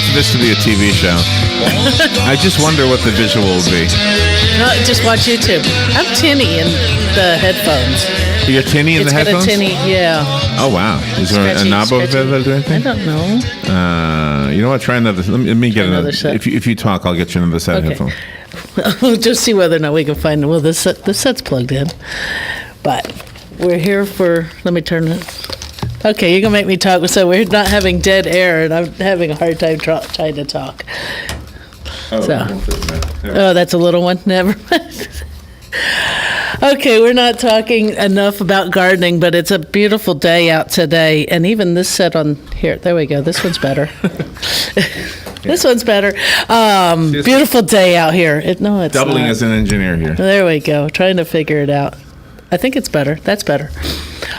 for this to be a TV show. I just wonder what the visual will be. Just watch YouTube. I'm tinny in the headphones. You're tinny in the headphones? It's got a tinny, yeah. Oh, wow. Is there a knob over there that do anything? I don't know. You know what? Try another. Let me get another set. If you talk, I'll get you another set of headphones. We'll just see whether or not we can find. Well, the set's plugged in, but we're here for. Let me turn it. Okay, you're gonna make me talk. So we're not having dead air, and I'm having a hard time trying to talk. Oh, that's a little one. Never mind. Okay, we're not talking enough about gardening, but it's a beautiful day out today, and even this set on here. There we go. This one's better. This one's better. Beautiful day out here. It's doubling not. As an engineer here. There we go. Trying to figure it out. I think it's better. That's better.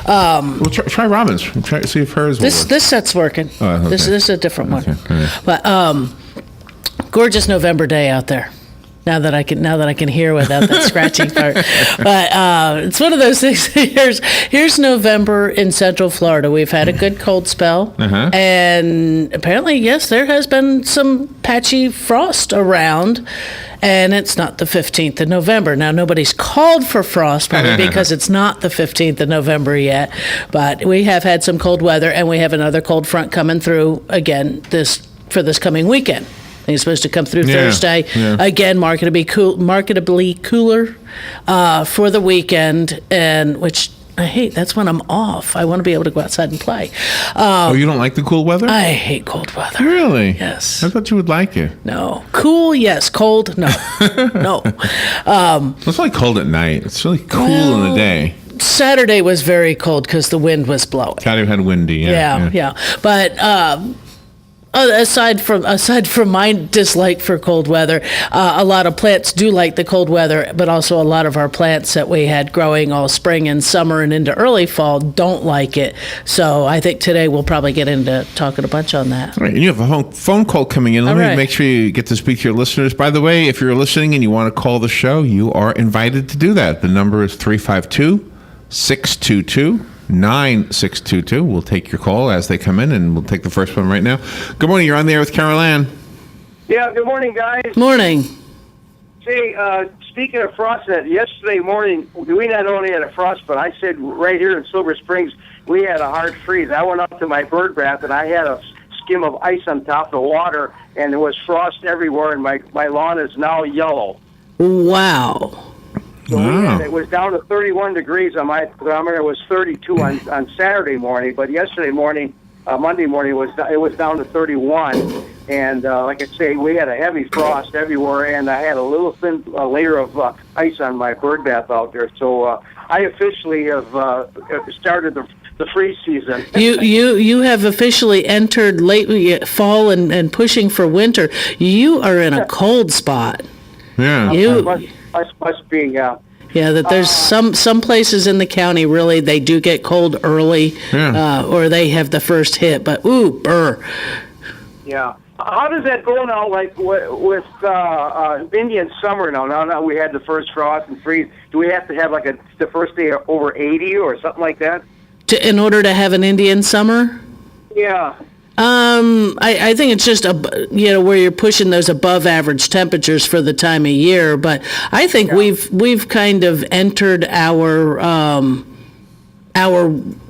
Well, try Robin's. See if hers will work. This set's working. Oh, okay. This is a different one. Okay. But gorgeous November day out there. Now that I can hear without that scratching part, but it's one of those things. Here's November in Central Florida. We've had a good cold spell, and apparently, yes, there has been some patchy frost around. And it's not the 15th of November. Now, nobody's called for frost, probably because it's not the 15th of November yet. But we have had some cold weather, and we have another cold front coming through again for this coming weekend. I think it's supposed to come through Thursday. Yeah. Again, marketably cooler for the weekend, and which I hate. That's when I'm off. I want to be able to go outside and play. You don't like the cool weather? I hate cold weather. Really? Yes. I thought you would like it. No. Cool, yes. Cold, no. No. It's like cold at night. It's really cool in the day. Saturday was very cold because the wind was blowing. Saturday had windy, Yeah. But aside from my dislike for cold weather, a lot of plants do like the cold weather, but also a lot of our plants that we had growing all spring and summer and into early fall don't like it. So I think today we'll probably get into talking a bunch on that. All right, and you have a phone call coming in. Let me make sure you get to speak to your listeners. By the way, if you're listening and you want to call the show, you are invited to do that. The number is 352-622. 9622. We'll take your call as they come in, and we'll take the first one right now. Good morning. You're on the air with Carol Ann. Yeah, good morning, guys. Morning. Say, speaking of frost, yesterday morning, we not only had a frost, but I said right here in Silver Springs, we had a hard freeze. I went up to my bird bath, and I had a skim of ice on top of the water, and there was frost everywhere, and my lawn is now yellow. Wow. So it was down to 31 degrees on my thermometer. It was 32 on Saturday morning, but yesterday morning, Monday morning, it was down to 31. And like I say, we had a heavy frost everywhere, and I had a little thin layer of ice on my bird bath out there. So I officially have started the freeze season. You have officially entered late fall and pushing for winter. You are in a cold spot. Yeah. Must be, yeah, that there's some places in the county really they do get cold early, or they have the first hit. But burr. Yeah. How does that go now? Like with Indian summer now? Now we had the first frost and freeze. Do we have to have like the first day over 80 or something like that? In order to have an Indian summer? Yeah. I think it's just where you're pushing those above average temperatures for the time of year, but I think we've kind of entered our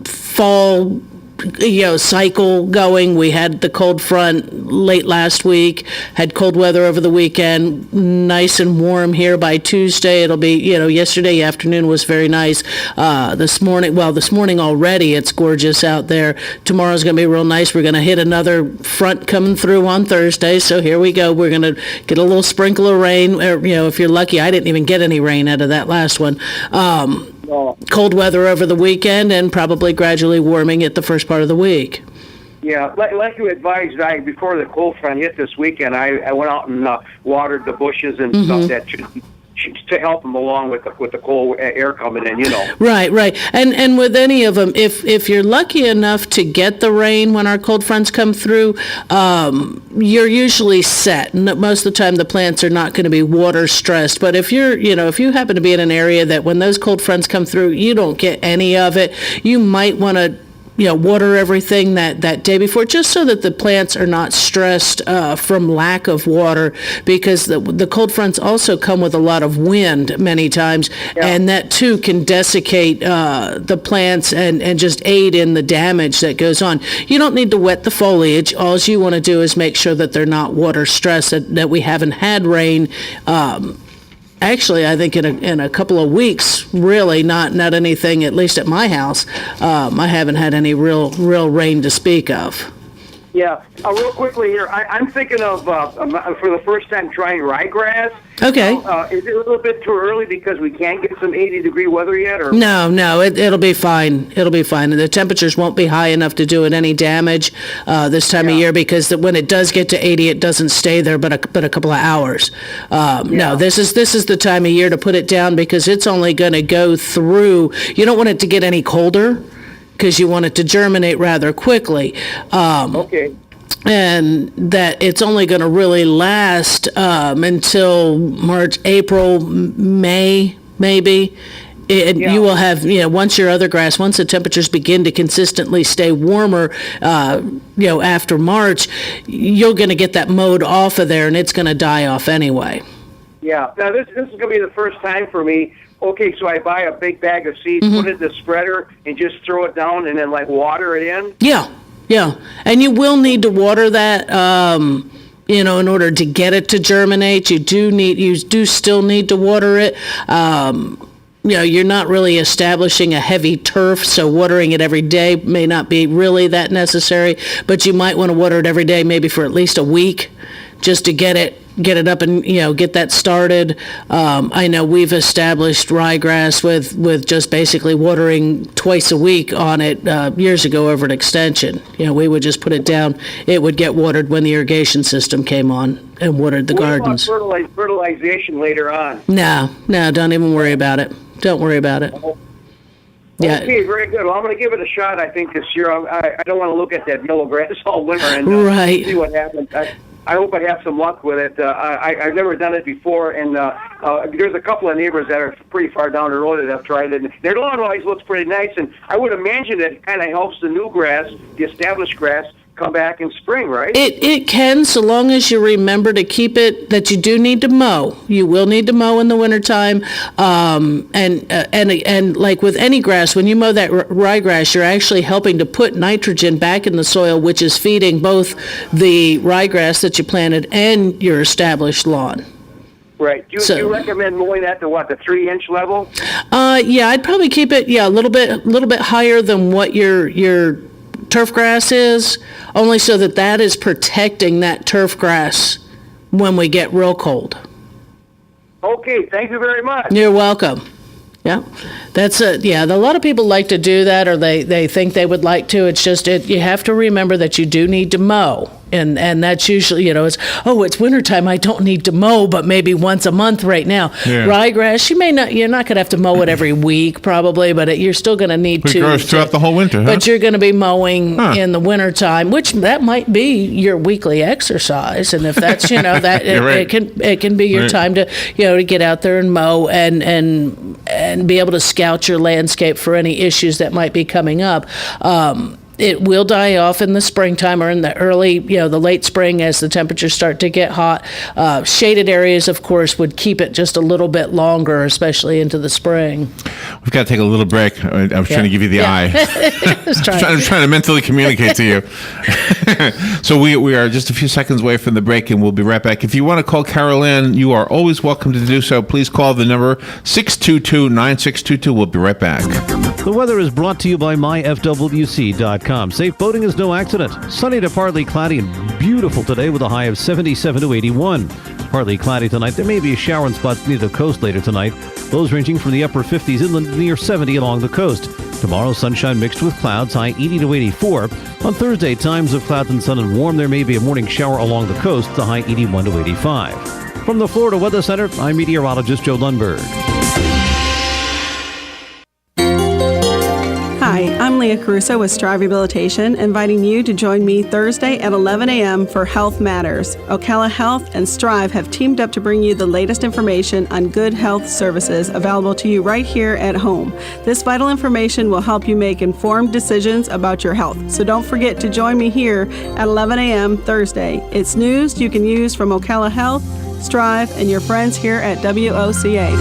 fall cycle going. We had the cold front late last week, had cold weather over the weekend, nice and warm here by Tuesday. It'll be, yesterday afternoon was very nice. This morning already it's gorgeous out there. Tomorrow's going to be real nice. We're going to hit another front coming through on Thursday, so here we go. We're going to get a little sprinkle of rain, or, if you're lucky. I didn't even get any rain out of that last one. Cold weather over the weekend and probably gradually warming at the first part of the week. Yeah, like you advised, before the cold front hit this weekend, I went out and watered the bushes and stuff that to help them along with the cold air coming in, Right. And with any of them, if you're lucky enough to get the rain when our cold fronts come through, you're usually set. Most of the time, the plants are not going to be water stressed. But if if you happen to be in an area that when those cold fronts come through, you don't get any of it, you might want to water everything that day before, just so that the plants are not stressed from lack of water, because the cold fronts also come with a lot of wind many times, and that too can desiccate the plants and just aid in the damage that goes on. You don't need to wet the foliage. All you want to do is make sure that they're not water stressed, that we haven't had rain. Actually, I think in a couple of weeks, really not anything, at least at my house. I haven't had any real rain to speak of. Yeah. Real quickly here, I'm thinking of, for the first time, trying ryegrass. Okay. Is it a little bit too early because we can't get some 80-degree weather yet? Or? No, it'll be fine. It'll be fine. The temperatures won't be high enough to do it any damage this time of year, because when it does get to 80, it doesn't stay there but a couple of hours. No, this is the time of year to put it down, because it's only going to go through. You don't want it to get any colder, because you want it to germinate rather quickly. Okay. And that it's only going to really last until March, April, May, maybe. You will have, once the temperatures begin to consistently stay warmer, after March, you're going to get that mowed off of there, and it's going to die off anyway. Yeah. Now, this is going to be the first time for me. Okay, so I buy a big bag of seeds, put it in the spreader, and just throw it down, and then water it in? Yeah, and you will need to water that, in order to get it to germinate. You do still need to water it. You're not really establishing a heavy turf, so watering it every day may not be really that necessary, but you might want to water it every day, maybe for at least a week, just to get it up and get that started. I know we've established ryegrass with just basically watering twice a week on it years ago over an extension. We would just put it down. It would get watered when the irrigation system came on and watered the gardens. What about fertilization later on? No, don't even worry about it. Don't worry about it. Yeah. Okay, very good. Well, I'm going to give it a shot, I think, this year. I don't want to look at that yellow grass all winter and see what happens. I hope I have some luck with it. I've never done it before, and there's a couple of neighbors that are pretty far down the road that have tried it. And their lawn always looks pretty nice, and I would imagine it kind of helps the new grass, the established grass, come back in spring, right? It can, so long as you remember to keep it, that you do need to mow. You will need to mow in the wintertime. And like with any grass, when you mow that ryegrass, you're actually helping to put nitrogen back in the soil, which is feeding both the ryegrass that you planted and your established lawn. Right. Do you recommend mowing that to the 3-inch level? Yeah, I'd probably keep it a little bit higher than what your turf grass is, only so that is protecting that turf grass when we get real cold. Okay, thank you very much. You're welcome. Yeah, that's it. Yeah, a lot of people like to do that, or they think they would like to. It's just you have to remember that you do need to mow. And that's usually, it's wintertime, I don't need to mow, but maybe once a month right now. Yeah. Ryegrass, you're not going to have to mow it every week probably, but you're still going to need to. It grows throughout the whole winter, huh? But you're going to be mowing in the wintertime, which that might be your weekly exercise. And if that's, that right. it can be your time to, to get out there and mow and be able to scout your landscape for any issues that might be coming up. It will die off in the springtime or in the early, the late spring as the temperatures start to get hot. Shaded areas, of course, would keep it just a little bit longer, especially into the spring. We've got to take a little break. I was trying to give you the eye. I'm trying to mentally communicate to you. So we are just a few seconds away from the break, and we'll be right back. If you want to call Carol Ann, you are always welcome to do so. Please call the number 622-9622. We'll be right back. The weather is brought to you by myfwc.com. Safe boating is no accident. Sunny to partly cloudy and beautiful today with a high of 77 to 81. Partly cloudy tonight. There may be a shower in spots near the coast later tonight. Lows ranging from the upper 50s inland near 70 along the coast. Tomorrow, sunshine mixed with clouds, high 80 to 84. On Thursday, times of clouds and sun and warm. There may be a morning shower along the coast, the high 81 to 85. From the Florida Weather Center, I'm meteorologist Joe Lundberg. Hi, I'm Leah Caruso with Strive Rehabilitation, inviting you to join me Thursday at 11 a.m. for Health Matters. Ocala Health and Strive have teamed up to bring you the latest information on good health services available to you right here at home. This vital information will help you make informed decisions about your health. So don't forget to join me here at 11 a.m. Thursday. It's news you can use from Ocala Health, Strive, and your friends here at WOCA.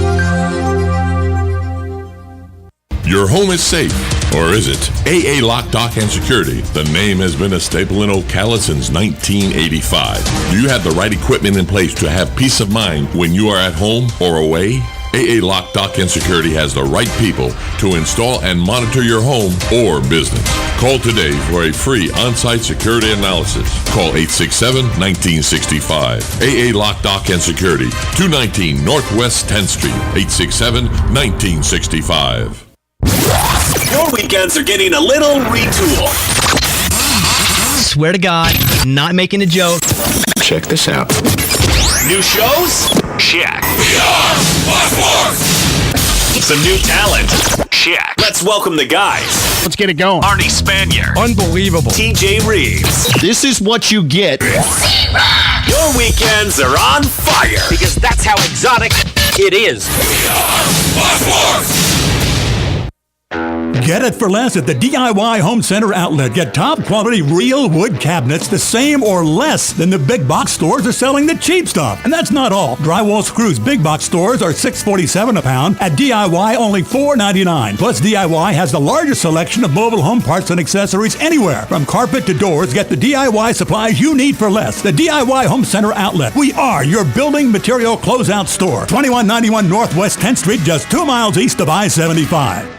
Your home is safe, or is it? AA Lock, Dock, and Security. The name has been a staple in Ocala since 1985. Do you have the right equipment in place to have peace of mind when you are at home or away? AA Lock, Dock, and Security has the right people to install and monitor your home or business. Call today for a free on-site security analysis. Call 867-1965. AA Lock, Dock, and Security, 219 Northwest 10th Street, 867-1965. Your weekends are getting a little retool. Swear to God, not making a joke. Check this out. New shows? Check. Some new talent? Check. Let's welcome the guys. Let's get it going. Arnie Spanier. Unbelievable. TJ Reeves. This is what you get. Your weekends are on fire. Because that's how exotic it is. Get it for less at the DIY Home Center outlet. Get top quality real wood cabinets the same or less than the big box stores are selling the cheap stuff. And that's not all. Drywall screws big box stores are $6.47 a pound. At DIY only $4.99. Plus DIY has the largest selection of mobile home parts and accessories anywhere. From carpet to doors, get the DIY supplies you need for less. The DIY Home Center outlet. We are your building material closeout store. 2191 Northwest 10th Street, just 2 miles east of I-75.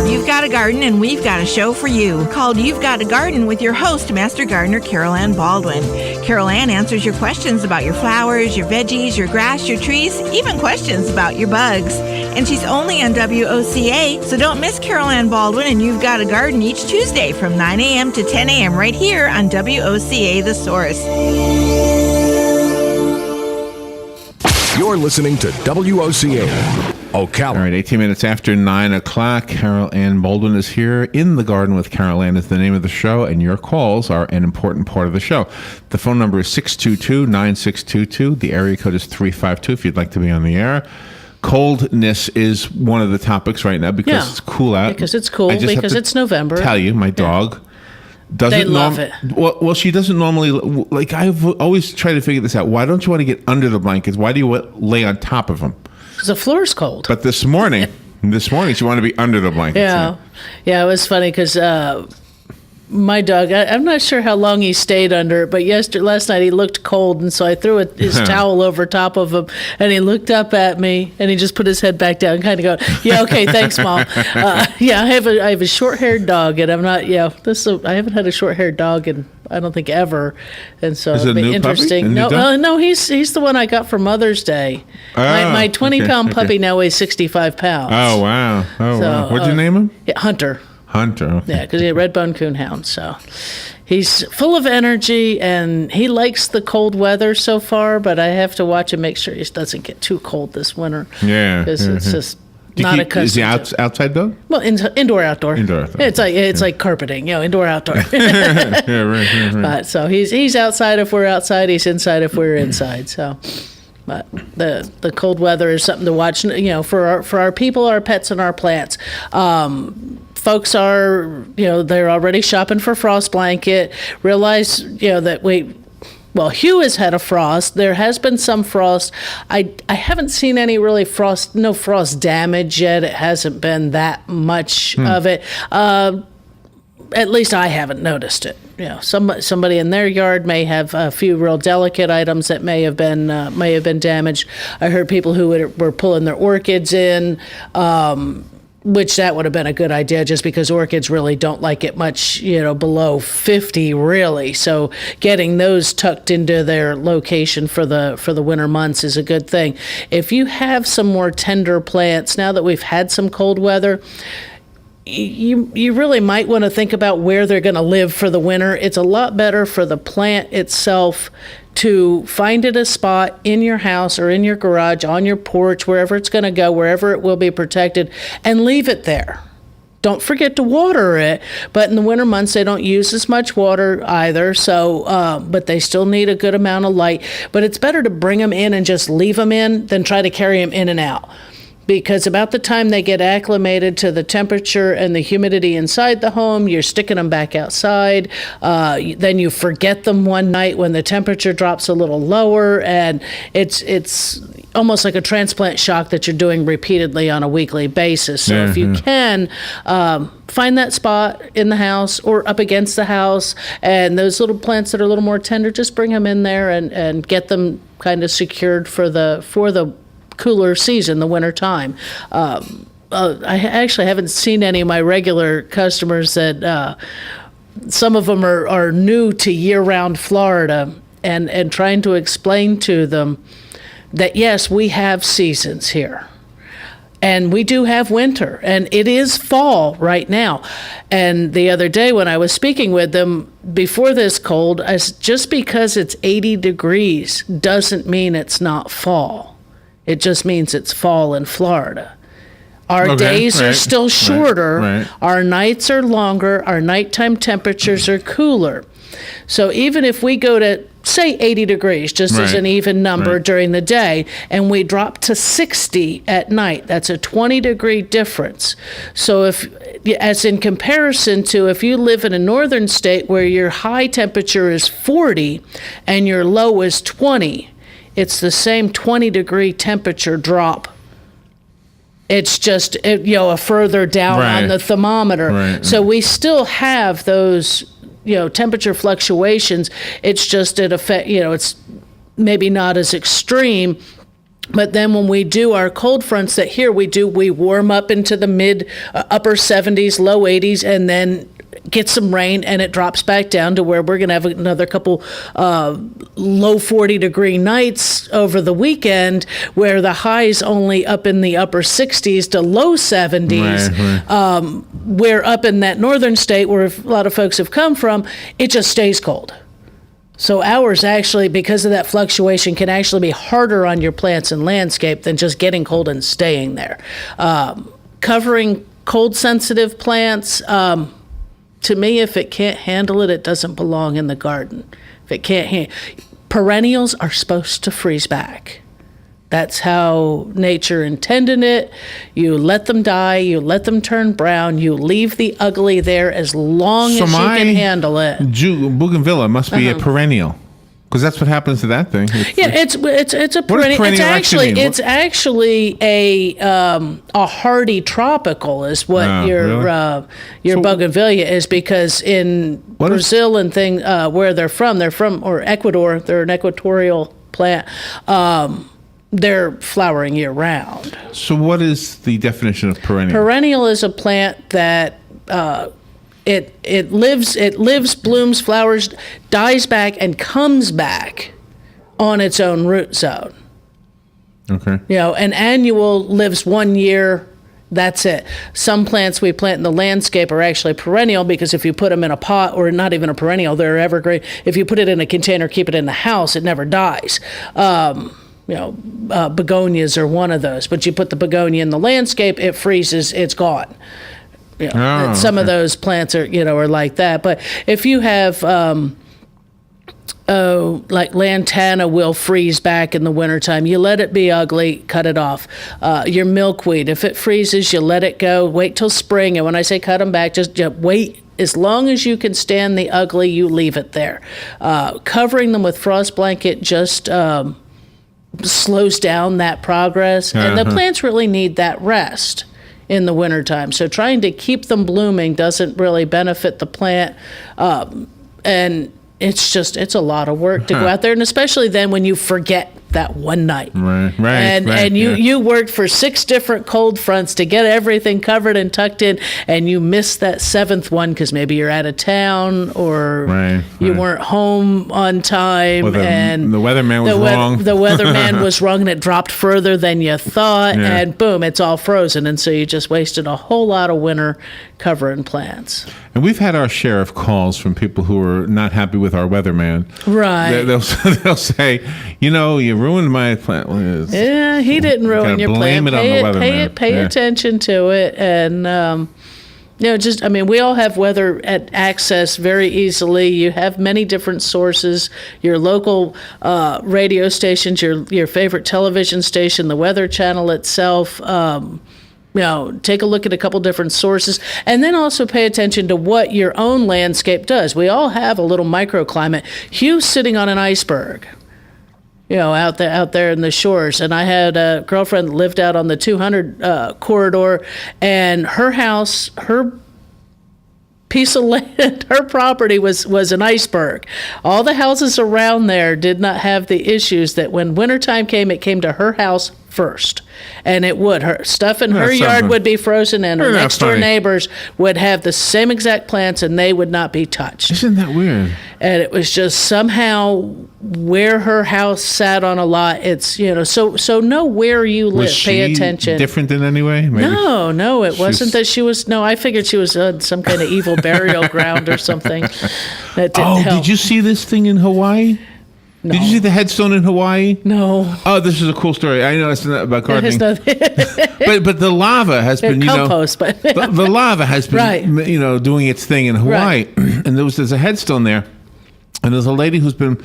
You've got a garden and we've got a show for you called You've Got a Garden with your host, Master Gardener Carol Ann Baldwin. Carol Ann answers your questions about your flowers, your veggies, your grass, your trees, even questions about your bugs. And she's only on WOCA, so don't miss Carol Ann Baldwin and You've Got a Garden each Tuesday from 9 a.m. to 10 a.m. right here on WOCA The Source. You're listening to WOCA, Ocala. All right, 18 minutes after 9 o'clock. Carol Ann Baldwin is here. In the Garden with Carol Ann is the name of the show, and your calls are an important part of the show. The phone number is 622-9622. The area code is 352 if you'd like to be on the air. Coldness is one of the topics right now because it's cool out. Because it's cool, because it's November. Tell you, my dog doesn't. They love it. Well, she doesn't normally, like, I've always tried to figure this out. Why don't you want to get under the blankets? Why do you lay on top of them? Because the floor's cold. But this morning she wanted to be under the blankets. Yeah. Yeah, it was funny because my dog, I'm not sure how long he stayed under it, but last night he looked cold, and so I threw his towel over top of him, and he looked up at me, and he just put his head back down, kind of going, "Yeah, okay, thanks, Mom." Yeah, I have a short-haired dog, and I'm not. I haven't had a short-haired dog in I don't think ever, and so it'll be interesting. No, he's the one I got for Mother's Day. My 20-pound puppy now weighs 65 pounds. Oh wow! Wow! What'd you name him? Yeah, Hunter. Okay. Yeah, because he's a red-bone coonhound, so he's full of energy, and he likes the cold weather so far, but I have to watch him, make sure he doesn't get too cold this winter. Yeah. Because it's just not accustomed. Is he outside dog? Well, indoor, outdoor. Indoor, outdoor. It's like carpeting, indoor, outdoor. Yeah, right. But so he's outside if we're outside, he's inside if we're inside, so... But the cold weather is something to watch, for our people, our pets, and our plants. Folks are, they're already shopping for frost blanket. Realize, that Hugh has had a frost. There has been some frost. I haven't seen any really no frost damage yet. It hasn't been that much of it. At least I haven't noticed it. Somebody in their yard may have a few real delicate items that may have been damaged. I heard people who were pulling their orchids in, which that would have been a good idea, just because orchids really don't like it much, below 50 really. So getting those tucked into their location for the winter months is a good thing. If you have some more tender plants, now that we've had some cold weather, you really might want to think about where they're going to live for the winter. It's a lot better for the plant itself to find it a spot in your house or in your garage, on your porch, wherever it's going to go, wherever it will be protected, and leave it there. don't forget to water it. But in the winter months, they don't use as much water either. So, but they still need a good amount of light. But it's better to bring them in and just leave them in than try to carry them in and out. Because about the time they get acclimated to the temperature and the humidity inside the home, you're sticking them back outside. Then you forget them one night when the temperature drops a little lower, and it's almost like a transplant shock that you're doing repeatedly on a weekly basis. So if you can, find that spot in the house or up against the house, and those little plants that are a little more tender, just bring them in there and get them kind of secured for the cooler season, the winter time. I actually haven't seen any of my regular customers that some of them are new to year-round Florida, and trying to explain to them that yes, we have seasons here. And we do have winter, and it is fall right now. And the other day when I was speaking with them before this cold, I said, just because it's 80 degrees doesn't mean it's not fall. It just means it's fall in Florida. Our days are still shorter. Our nights are longer. Our nighttime temperatures are cooler. So even if we go to, say, 80 degrees, just as an even number during the day, and we drop to 60 at night, that's a 20-degree difference. So as in comparison to if you live in a northern state where your high temperature is 40 and your low is 20, it's the same 20-degree temperature drop. It's just, a further down on the thermometer. So we still have those, temperature fluctuations. It's just it's maybe not as extreme. But then when we do our cold fronts that here we warm up into the upper 70s, low 80s, and then get some rain, and it drops back down to where we're going to have another couple low 40-degree nights over the weekend, where the high's only up in the upper 60s to low 70s. Where up in that northern state where a lot of folks have come from, it just stays cold. So ours actually, because of that fluctuation, can actually be harder on your plants and landscape than just getting cold and staying there. Covering cold-sensitive plants, to me, if it can't handle it, it doesn't belong in the garden. If it can't perennials are supposed to freeze back. That's how nature intended it. You let them die. You let them turn brown. You leave the ugly there as long as you can handle it. Bougainvillea must be a perennial. Because that's what happens to that thing. It's a perennial. It's actually a hardy tropical is what your bougainvillea is, because in Brazil and where they're from or Ecuador, they're an equatorial plant. They're flowering year round. So what is the definition of perennial? Perennial is a plant that It lives, blooms, flowers, dies back, and comes back on its own root zone. Okay. An annual lives 1 year, that's it. Some plants we plant in the landscape are actually perennial, because if you put them in a pot, or not even a perennial, they're evergreen. If you put it in a container, keep it in the house, it never dies. Begonias are one of those. But you put the begonia in the landscape, it freezes, it's gone. Some of those plants are, are like that. But if you have, like lantana will freeze back in the wintertime. You let it be ugly, cut it off. Your milkweed, if it freezes, you let it go. Wait till spring. And when I say cut them back, just wait. As long as you can stand the ugly, you leave it there. Covering them with frost blanket just slows down that progress. And the plants really need that rest in the wintertime. So trying to keep them blooming doesn't really benefit the plant. And it's a lot of work to go out there. And especially then when you forget that one night. And you worked for 6 different cold fronts to get everything covered and tucked in, and you missed that 7th one because maybe you're out of town or you weren't home on time, and the weatherman was wrong. The weatherman was wrong, and it dropped further than you thought, and boom, it's all frozen, and so you just wasted a whole lot of winter covering plants. And we've had our share of calls from people who are not happy with our weatherman. They'll say, you ruined my plant. He didn't ruin your plant. Blame it on the weatherman. Pay attention to it, and we all have weather at access very easily. You have many different sources, your local radio stations, your favorite television station, the Weather Channel itself. Take a look at a couple different sources, and then also pay attention to what your own landscape does. We all have a little microclimate. Hugh's sitting on an iceberg, out there in the shores. And I had a girlfriend that lived out on the 200 corridor, and her house, her piece of land, her property was an iceberg. All the houses around there did not have the issues that when wintertime came, it came to her house first. And it would. Her stuff in her yard would be frozen, and her next door neighbors would have the same exact plants, and they would not be touched. Isn't that weird? And it was just somehow where her house sat on a lot. It's, so know where you live. Pay attention. Different in any way? Maybe no, it wasn't that she was. No, I figured she was on some kind of evil burial ground or something. That didn't help. Did you see this thing in Hawaii? No. Did you see the headstone in Hawaii? No. Oh, this is a cool story. I know it's not about gardening. but the lava has been, compost, but the lava has been, right. Doing its thing in Hawaii. Right. And there's a headstone there, and there's a lady who's been,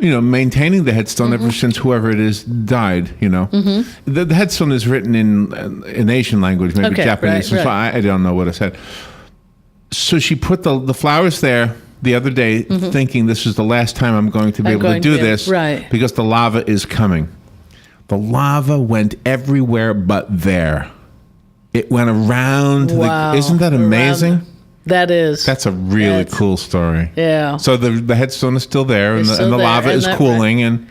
maintaining the headstone ever since whoever it is died. Mm-hmm. The headstone is written in Asian language, maybe Japanese. Right. So I don't know what it said. So she put the flowers there the other day, thinking this is the last time I'm going to be able to do this, because the lava is coming. The lava went everywhere but there. It went around. Wow. Isn't that amazing? That is. That's a really cool story. Yeah. So the headstone is still there, and the lava is cooling, and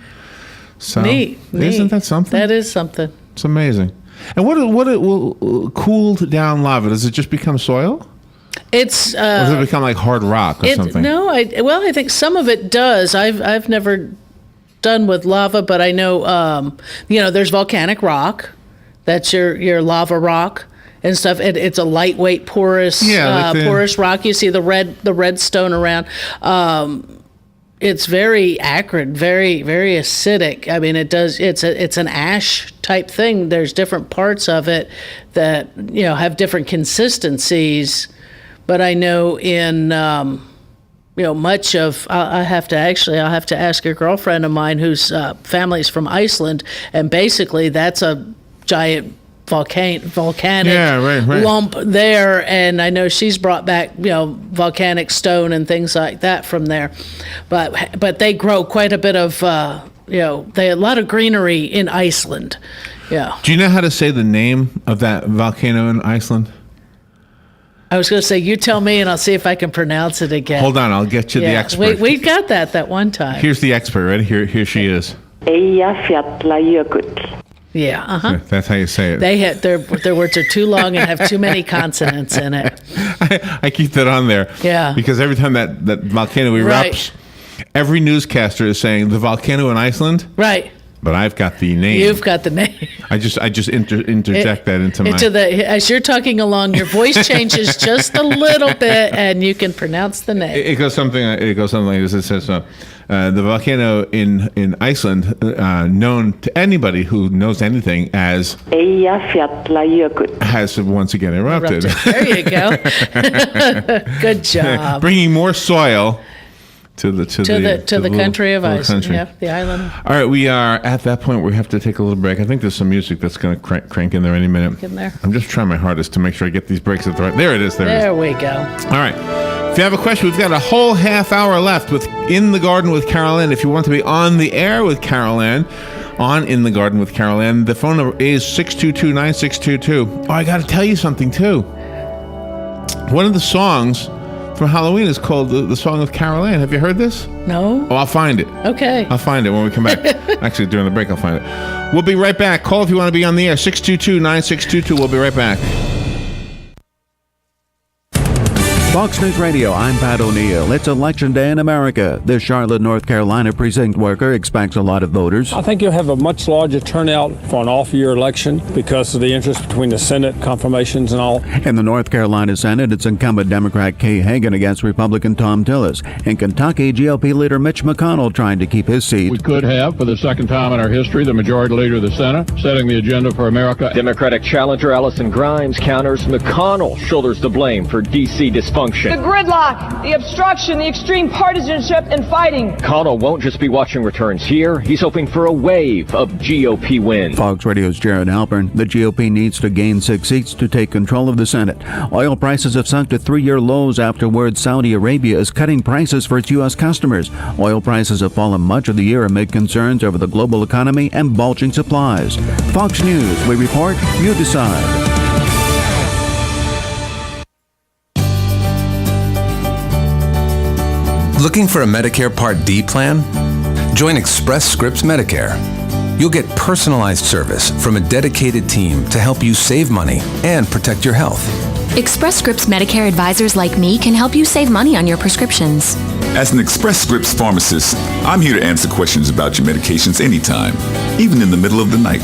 so neat. Isn't that something? That is something. It's amazing. And what will cooled down lava? Does it just become soil? It's or does it become like hard rock or something? No, I think some of it does. I've never done with lava, but I know there's volcanic rock. That's your lava rock and stuff. It's a lightweight, porous porous rock. You see the red stone around. It's very acrid, very, very acidic. I mean, it's an ash type thing. There's different parts of it that have different consistencies. But I know in much of I'll have to ask a girlfriend of mine whose family's from Iceland, and basically that's a giant volcanic lump there, and I know she's brought back volcanic stone and things like that from there, but they grow quite a bit of they have a lot of greenery in Iceland. Yeah. Do you know how to say the name of that volcano in Iceland? I was going to say, you tell me, and I'll see if I can pronounce it again. Hold on, I'll get you the expert. We got that one time. Here's the expert. Ready? Here she is. Eyjafjallajökull. Yeah, uh-huh. That's how you say it. They had their words are too long and have too many consonants in it. I keep that on there. Yeah. Because every time that volcano erupts, every newscaster is saying the volcano in Iceland. Right. But I've got the name. You've got the name. I just interject that into my... As you're talking along, your voice changes just a little bit, and you can pronounce the name. It goes something like this. It says, the volcano in Iceland, known to anybody who knows anything as... Eyjafjallajökull. Has once again erupted. There you go. Good job. Bringing more soil... To the country of Iceland, the island. All right, we are at that point where we have to take a little break. I think there's some music that's going to crank in there any minute. In there. I'm just trying my hardest to make sure I get these breaks at the right. There it is. There we go. All right. If you have a question, we've got a whole half hour left with In the Garden with Carol Ann. If you want to be on the air with Carol Ann, on In the Garden with Carol Ann, the phone number is 622-9622. Oh, I got to tell you something too. One of the songs from Halloween is called the Song of Carol Ann. Have you heard this? No. Oh, I'll find it. Okay. I'll find it when we come back. Actually, during the break, I'll find it. We'll be right back. Call if you want to be on the air. 622-9622. We'll be right back. Fox News Radio, I'm Pat O'Neill. It's Election Day in America. This Charlotte, North Carolina precinct worker expects a lot of voters. I think you'll have a much larger turnout for an off-year election because of the interest between the Senate confirmations and all. In the North Carolina Senate, it's incumbent Democrat Kay Hagan against Republican Tom Tillis. In Kentucky, GOP leader Mitch McConnell trying to keep his seat. We could have, for the second time in our history, the majority leader of the Senate setting the agenda for America. Democratic challenger Allison Grimes counters McConnell shoulders the blame for D.C. dysfunction. The gridlock, the obstruction, the extreme partisanship and fighting. McConnell won't just be watching returns here. He's hoping for a wave of GOP wins. Fox Radio's Jared Halpern. The GOP needs to gain 6 seats to take control of the Senate. Oil prices have sunk to 3-year lows after word Saudi Arabia is cutting prices for its U.S. customers. Oil prices have fallen much of the year amid concerns over the global economy and bulging supplies. Fox News, we report, you decide. Looking for a Medicare Part D plan? Join Express Scripts Medicare. You'll get personalized service from a dedicated team to help you save money and protect your health. Express Scripts Medicare advisors like me can help you save money on your prescriptions. As an Express Scripts pharmacist, I'm here to answer questions about your medications anytime, even in the middle of the night.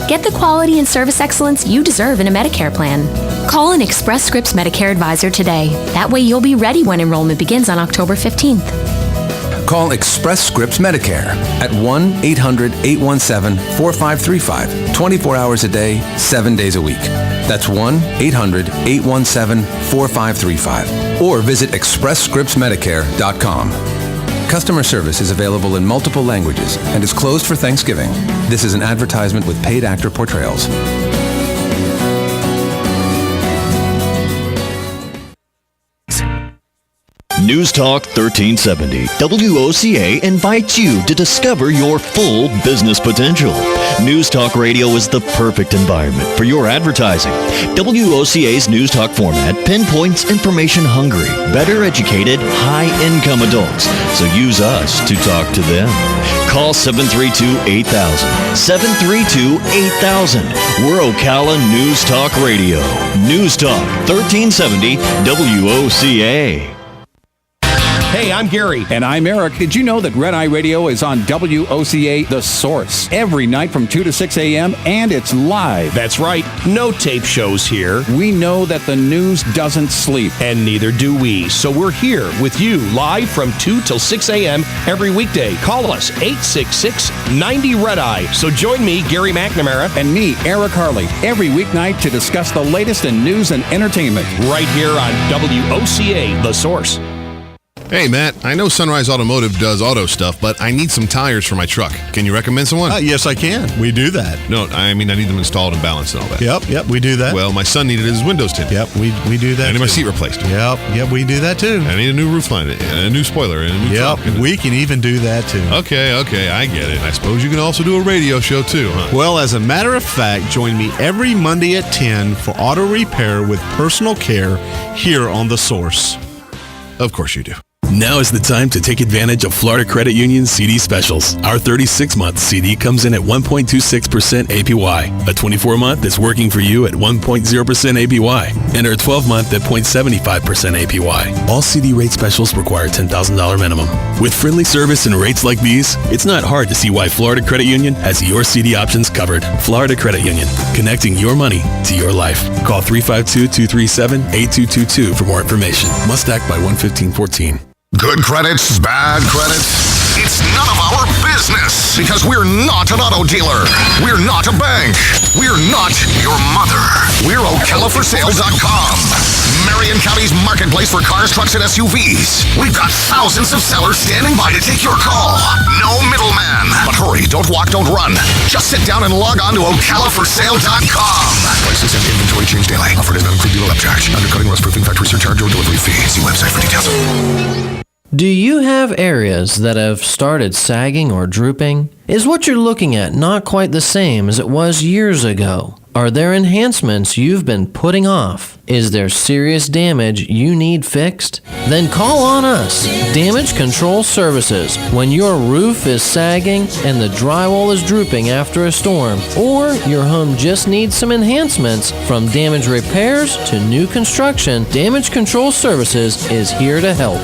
Get the quality and service excellence you deserve in a Medicare plan. Call an Express Scripts Medicare advisor today. That way you'll be ready when enrollment begins on October 15th. Call Express Scripts Medicare at 1-800-817-4535, 24 hours a day, 7 days a week. That's 1-800-817-4535. Or visit expressscriptsmedicare.com. Customer service is available in multiple languages and is closed for Thanksgiving. This is an advertisement with paid actor portrayals. News Talk 1370. WOCA invites you to discover your full business potential. News Talk Radio is the perfect environment for your advertising. WOCA's News Talk format pinpoints information-hungry, better educated, high-income adults. So use us to talk to them. Call 732-8000. 732-8000. We're Ocala News Talk Radio. News Talk 1370 WOCA. Hey, I'm Gary. And I'm Eric. Did you know that Red Eye Radio is on WOCA The Source every night from 2 to 6 a.m. and it's live? That's right. No tape shows here. We know that the news doesn't sleep. And neither do we. So we're here with you live from 2 till 6 a.m. every weekday. Call us 866-90-RED-EYE. So join me, Gary McNamara. And me, Eric Harley, every weeknight to discuss the latest in news and entertainment. Right here on WOCA The Source. Hey, Matt, I know Sunrise Automotive does auto stuff, but I need some tires for my truck. Can you recommend someone? Yes, I can. We do that. No, I mean, I need them installed and balanced and all that. Yep, we do that. Well, my son needed his windows tinted. Yep, we do that. I need my seat replaced. Yep, we do that too. I need a new roof line, and a new spoiler, and a new trunk. We can even do that too. Okay, I get it. I suppose you can also do a radio show too, huh? Well, as a matter of fact, join me every Monday at 10 for auto repair with personal care here on The Source. Of course you do. Now is the time to take advantage of Florida Credit Union's CD specials. Our 36-month CD comes in at 1.26% APY. A 24-month is working for you at 1.0% APY. And our 12-month at 0.75% APY. All CD rate specials require $10,000 minimum. With friendly service and rates like these, it's not hard to see why Florida Credit Union has your CD options covered. Florida Credit Union, connecting your money to your life. Call 352-237-8222 for more information. Must act by 1/15/14. Good credits, bad credits. It's none of our business because we're not an auto dealer. We're not a bank. We're not your mother. We're OcalaForSale.com. Marion County's marketplace for cars, trucks, and SUVs. We've got thousands of sellers standing by to take your call. No middleman. But hurry, don't walk, don't run. Just sit down and log on to OcalaForSale.com. Prices and inventory change daily. Offer does not include dealer upcharge. Undercutting, rust proofing, factory surcharge, or delivery fee. See website for details. Do you have areas that have started sagging or drooping? Is what you're looking at not quite the same as it was years ago? Are there enhancements you've been putting off? Is there serious damage you need fixed? Then call on us, Damage Control Services. When your roof is sagging and the drywall is drooping after a storm, or your home just needs some enhancements, from damage repairs to new construction, Damage Control Services is here to help.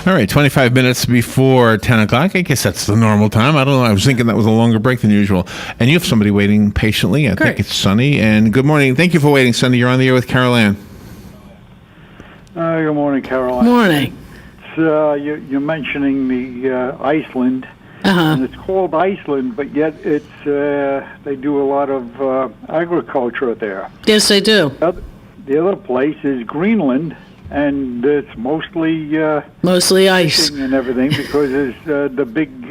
All right, 25 minutes before 10 o'clock. I guess that's the normal time. I don't know. I was thinking that was a longer break than usual. And you have somebody waiting patiently. I think it's Sunny. And good morning. Thank you for waiting, Sunny. You're on the air with Carol Ann. Good morning, Caroline. Morning. You're mentioning the Iceland. And it's called Iceland, but yet it's they do a lot of agriculture there. Yes, they do. The other place is Greenland. And it's mostly ice and everything because there's the big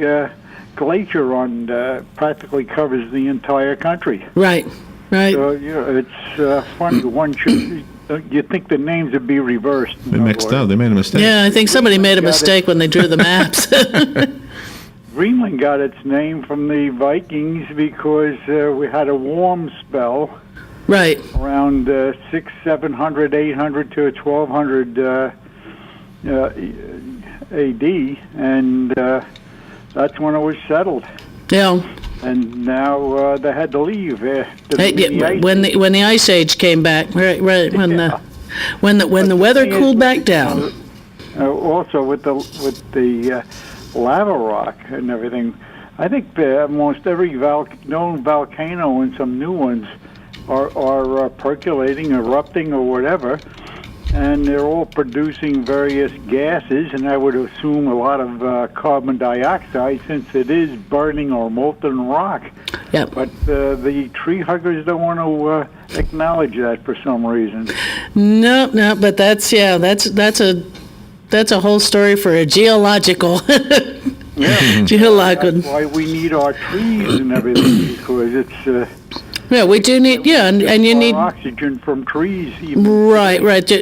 glacier on practically covers the entire country. Right. So it's funny. One should you think the names would be reversed? They mixed up. They made a mistake. Yeah, I think somebody made a mistake when they drew the maps. Greenland got its name from the Vikings because we had a warm spell. Right. Around 600, 700, 800 to 1200 AD, and that's when it was settled. Yeah. And now they had to leave. When the Ice Age came back, right, when the weather cooled back down. Also with the lava rock and everything, I think almost every known volcano and some new ones are percolating, erupting, or whatever, and they're all producing various gases, and I would assume a lot of carbon dioxide since it is burning or molten rock. Yep. But the tree huggers don't want to acknowledge that for some reason. No, but that's a whole story for a geological. Geological. That's why we need our trees and everything, because it's. Yeah, we do need, and you need oxygen from trees. Right.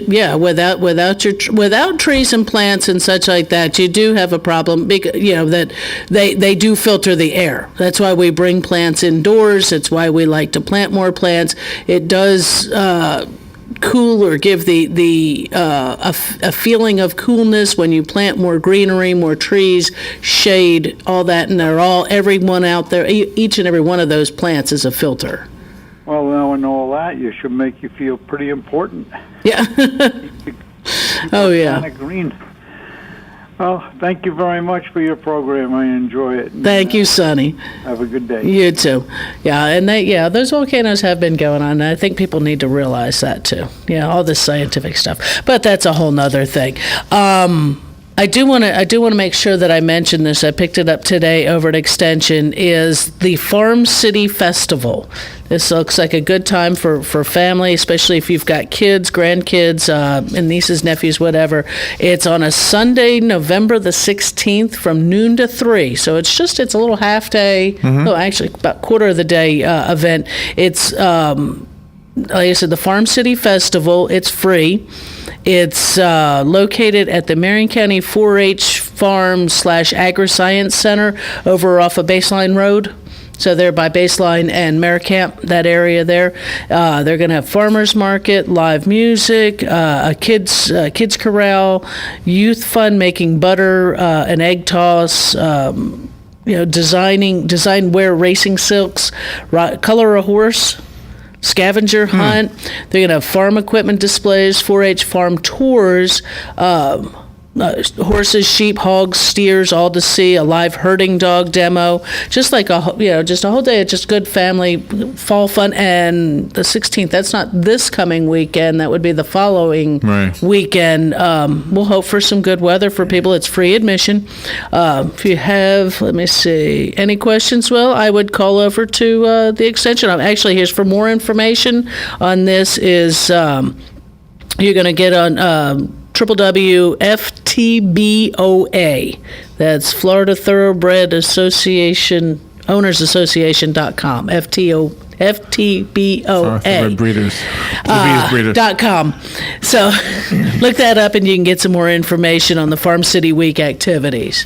Yeah, without trees and plants and such like that, you do have a problem. Because, that they do filter the air. That's why we bring plants indoors. It's why we like to plant more plants. It does cool or give a feeling of coolness when you plant more greenery, more trees, shade, all that, and everyone out there, each and every one of those plants is a filter. Well, knowing all that, you should make you feel pretty important. Yeah. Oh, yeah. Kind of green. Well, thank you very much for your program. I enjoy it. Thank you, Sonny. Have a good day. You too. Yeah, and those volcanoes have been going on. And I think people need to realize that too. Yeah, all this scientific stuff. But that's a whole nother thing. I do want to make sure that I mention this. I picked it up today over at Extension. Is the Farm City Festival. This looks like a good time for family, especially if you've got kids, grandkids, and nieces, nephews, whatever. It's on a Sunday, November the 16th, from noon to 3. So it's a little half day. Oh, actually, about quarter of the day event. It's like I said, the Farm City Festival. It's free. It's located at the Marion County 4-H Farm / Agri-Science Center over off of Baseline Road. So they're by Baseline and Maricamp, that area there. They're going to have farmers market, live music, a kids corral, youth fun making butter, an egg toss. Design wear racing silks, color a horse. Scavenger hunt. They're going to have farm equipment displays, 4-H farm tours, horses, sheep, hogs, steers, all to see, a live herding dog demo, just like just a whole day of just good family fall fun. And the 16th, that's not this coming weekend, that would be the following weekend. We'll hope for some good weather for people. It's free admission. If you have, let me see, any questions, well, I would call over to the Extension. Actually, here's for more information on this is you're going to get on FTBOA. That's Florida Thoroughbred Association, Owners Association.com. FTBOA. .com. So look that up and you can get some more information on the Farm City Week activities.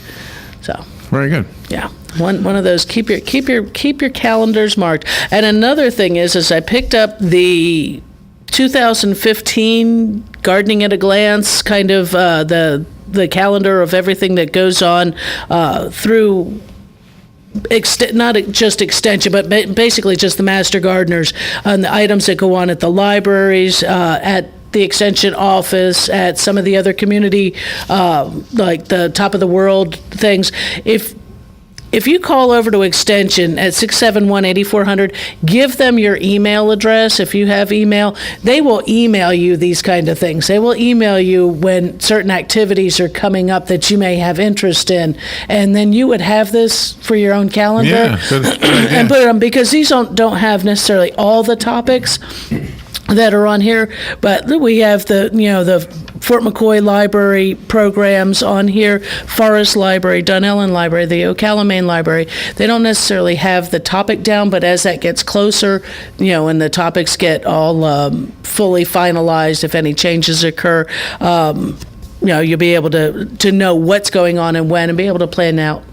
So very good. Yeah. One of those. Keep your calendars marked. And another thing is I picked up the 2015 Gardening at a Glance, kind of the calendar of everything that goes on through. Not just extension, but basically just the Master Gardeners and the items that go on at the libraries, at the extension office, at some of the other community, like the Top of the World things. If you call over to Extension at 671-8400, give them your email address. If you have email, they will email you these kind of things. They will email you when certain activities are coming up that you may have interest in. And then you would have this for your own calendar. Yeah, and put it on, because these don't have necessarily all the topics that are on here, but we have the Fort McCoy Library programs on here, Forest Library, Dunellen Library, the Ocala Main Library. They don't necessarily have the topic down, but as that gets closer, and the topics get all fully finalized, if any changes occur, you'll be able to know what's going on and when, and be able to plan out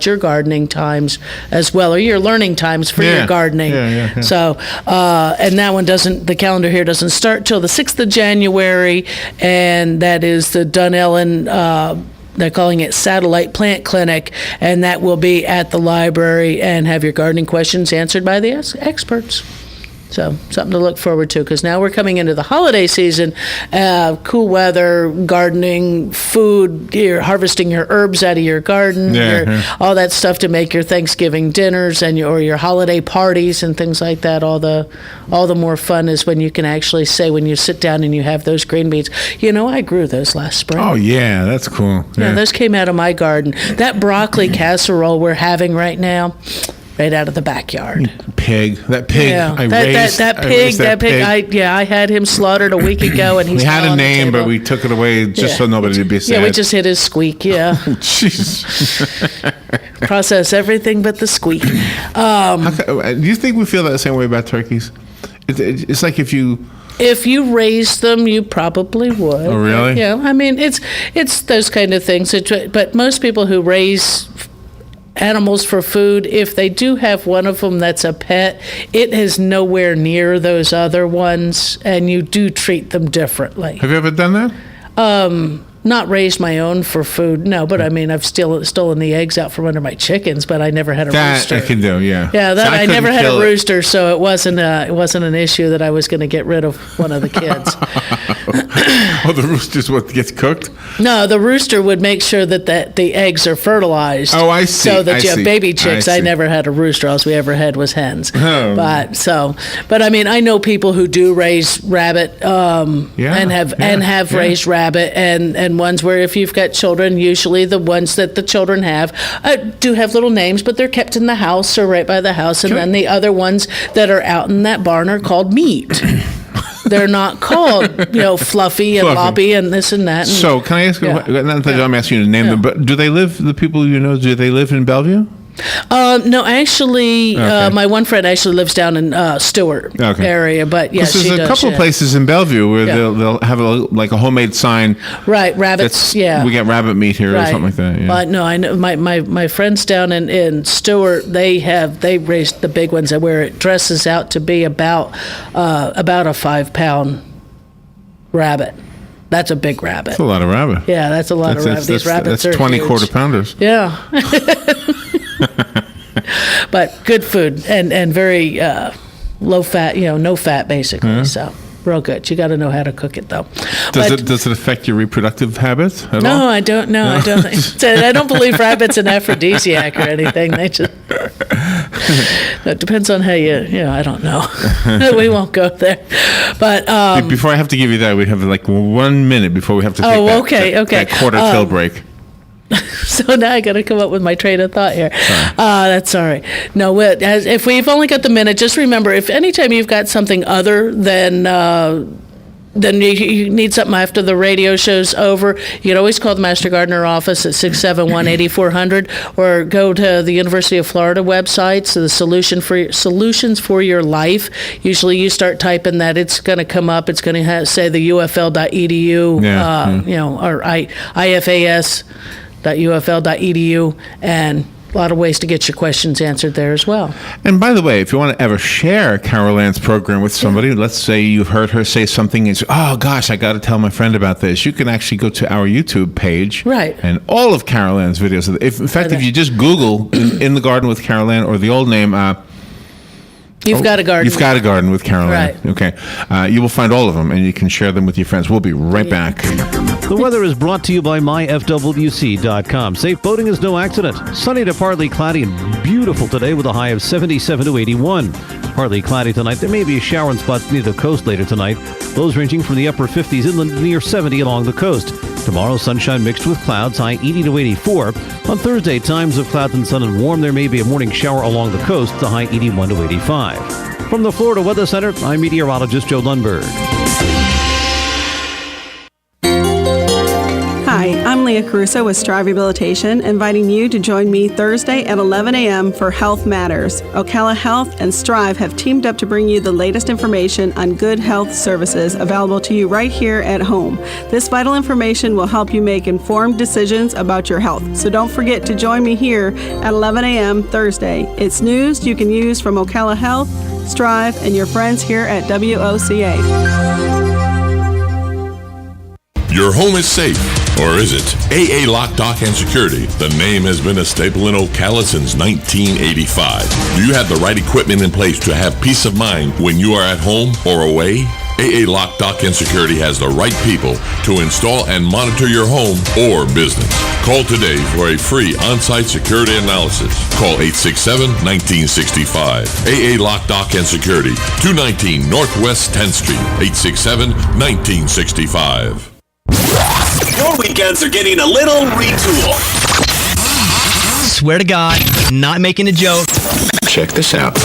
your gardening times as well, or your learning times for your gardening. Yeah. So, and that one the calendar here doesn't start till the 6th of January, and that is the Dunellen, they're calling it Satellite Plant Clinic, and that will be at the library, and have your gardening questions answered by the experts. So something to look forward to, because now we're coming into the holiday season, cool weather, gardening, food, you're harvesting your herbs out of your garden, all that stuff to make your Thanksgiving dinners and your holiday parties and things like that. All the more fun is when you can actually say, when you sit down and you have those green beans, I grew those last spring. Oh, yeah, that's cool. Yeah, those came out of my garden. That broccoli casserole we're having right now, right out of the backyard. That pig. Yeah, that pig. I had him slaughtered a week ago, and he's we had a name, but we took it away just so nobody would be sad. Yeah, we just hit his squeak. Yeah. Jeez. Process everything but the squeak. Do you think we feel that same way about turkeys? It's like if you raised them, you probably would. Oh, really? Yeah. I mean, it's those kind of things. But most people who raise animals for food, if they do have one of them that's a pet, it is nowhere near those other ones, and you do treat them differently. Have you ever done that? Not raised my own for food, no, but I mean, I've stolen the eggs out from under my chickens, but I never had a rooster. That I can do, yeah. Yeah, I never had a rooster, so it wasn't an issue that I was going to get rid of one of the kids. Oh, the rooster's what gets cooked? No, the rooster would make sure that the eggs are fertilized. Oh, I see. So that you have baby chicks. I never had a rooster. All we ever had was hens. Oh. But I mean, I know people who do raise rabbit, and have raised rabbit, and ones where if you've got children, usually the ones that the children have do have little names, but they're kept in the house or right by the house, and then the other ones that are out in that barn are called meat. They're not called, Fluffy and Loppy and this and that. So can I ask you, not that I'm asking you to name them, but the people do they live in Bellevue? No, actually, my one friend actually lives down in Stewart area, but yes, she does. There's a couple of places in Bellevue where they'll have a homemade sign. Right, rabbits. Yeah, we get rabbit meat here or something like that. Yeah. But no, I know my friends down in Stewart. They raised the big ones where it dresses out to be about a 5-pound rabbit. That's a big rabbit. That's a lot of rabbit. Yeah, that's a lot of rabbit. These rabbits are 20 huge. quarter-pounders. Yeah. But good food and very low fat, no fat basically. Mm-hmm. So real good. You got to know how to cook it though. Does it affect your reproductive habits at all? No, I don't know. I don't think. I don't believe rabbit's an aphrodisiac or anything. They just it depends on how I don't know. We won't go there. But before I have to give you that, we have like 1 minute before we have to take that quarter till break. So now I got to come up with my train of thought here. That's all right. No, if we've only got the minute, just remember, if anytime you've got something other than you need something after the radio show's over, you can always call the Master Gardener office at 671-8400 or go to the University of Florida website, so the Solutions for Your Life. Usually you start typing that, it's going to come up. It's going to say the ufl.edu, or ifas.ufl.edu, and lot of ways to get your questions answered there as well. And by the way, if you want to ever share Carol Ann's program with somebody, let's say you've heard her say something and say, oh gosh, I got to tell my friend about this. You can actually go to our YouTube page. Right. And all of Carol Ann's videos. If you just Google in the Garden with Carol Ann, or the old name, You've Got a Garden. You've Got a Garden with Carol Ann. Right. Okay. You will find all of them, and you can share them with your friends. We'll be right back. The weather is brought to you by myfwc.com. Safe boating is no accident. Sunny to partly cloudy and beautiful today with a high of 77 to 81. Partly cloudy tonight. There may be a shower in spots near the coast later tonight. Lows ranging from the upper 50s inland near 70 along the coast. Tomorrow, sunshine mixed with clouds, high 80 to 84. On Thursday, times of clouds and sun and warm. There may be a morning shower along the coast, the high 81 to 85. From the Florida Weather Center, I'm meteorologist Joe Lundberg. Hi, I'm Leah Caruso with Strive Rehabilitation, inviting you to join me Thursday at 11 a.m. for Health Matters. Ocala Health and Strive have teamed up to bring you the latest information on good health services available to you right here at home. This vital information will help you make informed decisions about your health. So don't forget to join me here at 11 a.m. Thursday. It's news you can use from Ocala Health, Strive, and your friends here at WOCA. Your home is safe, or is it? AA Lock, Dock, and Security. The name has been a staple in Ocala since 1985. Do you have the right equipment in place to have peace of mind when you are at home or away? AA Lock, Dock, and Security has the right people to install and monitor your home or business. Call today for a free on-site security analysis. Call 867-1965. AA Lock, Dock, and Security, 219 Northwest 10th Street, 867-1965. Your weekends are getting a little retool. Swear to God, not making a joke. Check this out.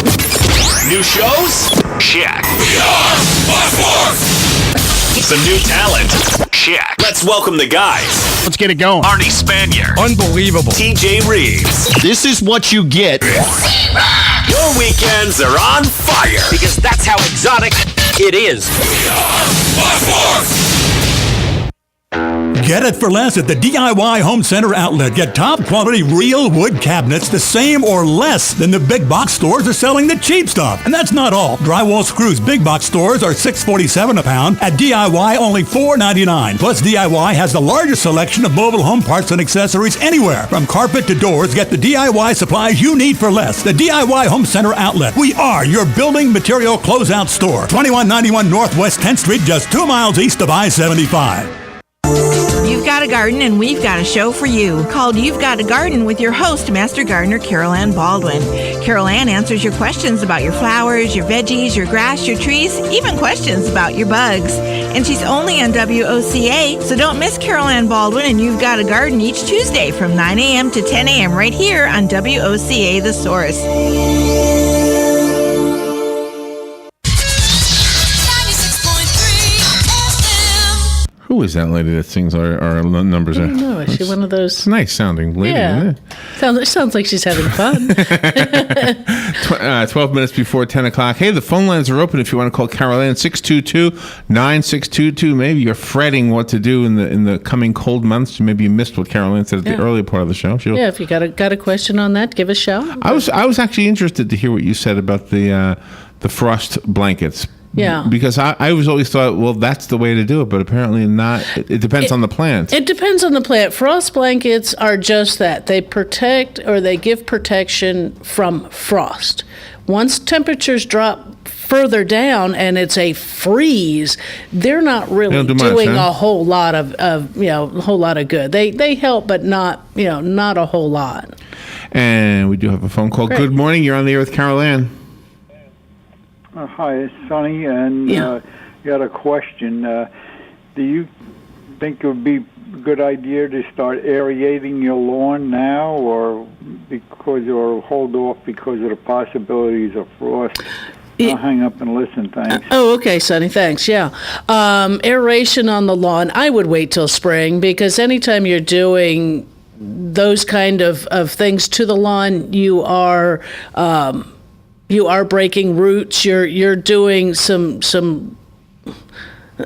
New shows? Check. We are by force. Some new talent? Check. Let's welcome the guys. Let's get it going. Arnie Spanier. Unbelievable. TJ Reeves. This is what you get. Your weekends are on fire. Because that's how exotic it is. We are by force. Get it for less at the DIY Home Center outlet. Get top quality real wood cabinets the same or less than the big box stores are selling the cheap stuff. And that's not all. Drywall screws big box stores are $6.47 a pound. At DIY, only $4.99. Plus, DIY has the largest selection of mobile home parts and accessories anywhere. From carpet to doors, get the DIY supplies you need for less. The DIY Home Center outlet. We are your building material closeout store. 2191 Northwest 10th Street, just 2 miles east of I-75. You've got a garden and we've got a show for you called You've Got a Garden with your host, Master Gardener Carol Ann Baldwin. Carol Ann answers your questions about your flowers, your veggies, your grass, your trees, even questions about your bugs. And she's only on WOCA, so don't miss Carol Ann Baldwin and You've Got a Garden each Tuesday from 9 a.m. to 10 a.m. right here on WOCA The Source. Who is that lady that sings our numbers? I don't know. Is she one of those? It's a nice sounding lady, Yeah. isn't it? Sounds like she's having fun. 12 minutes before 10 o'clock. Hey, the phone lines are open if you want to call Carol Ann, 622-9622. Maybe you're fretting what to do in the coming cold months. Maybe you missed what Carol Ann said at the earlier part of the show. Yeah, if you got a question on that, give us a shout. I was actually interested to hear what you said about the frost blankets. Yeah. Because I was always thought, well, that's the way to do it, but apparently not. It depends on the plant. It depends on the plant. Frost blankets are just that. They protect or they give protection from frost. Once temperatures drop further down and it's a freeze, they're not really doing a whole lot of good. They help, but not a whole lot. And we do have a phone call. Great. Good morning. You're on the air with Carol Ann. Hi, it's Sonny, and you had a question. Do you think it would be a good idea to start aerating your lawn now, or hold off because of the possibilities of frost? I'll hang up and listen, thanks. Okay, Sonny, thanks, yeah. Aeration on the lawn, I would wait till spring, because anytime you're doing those kind of things to the lawn, you are breaking roots. You're doing some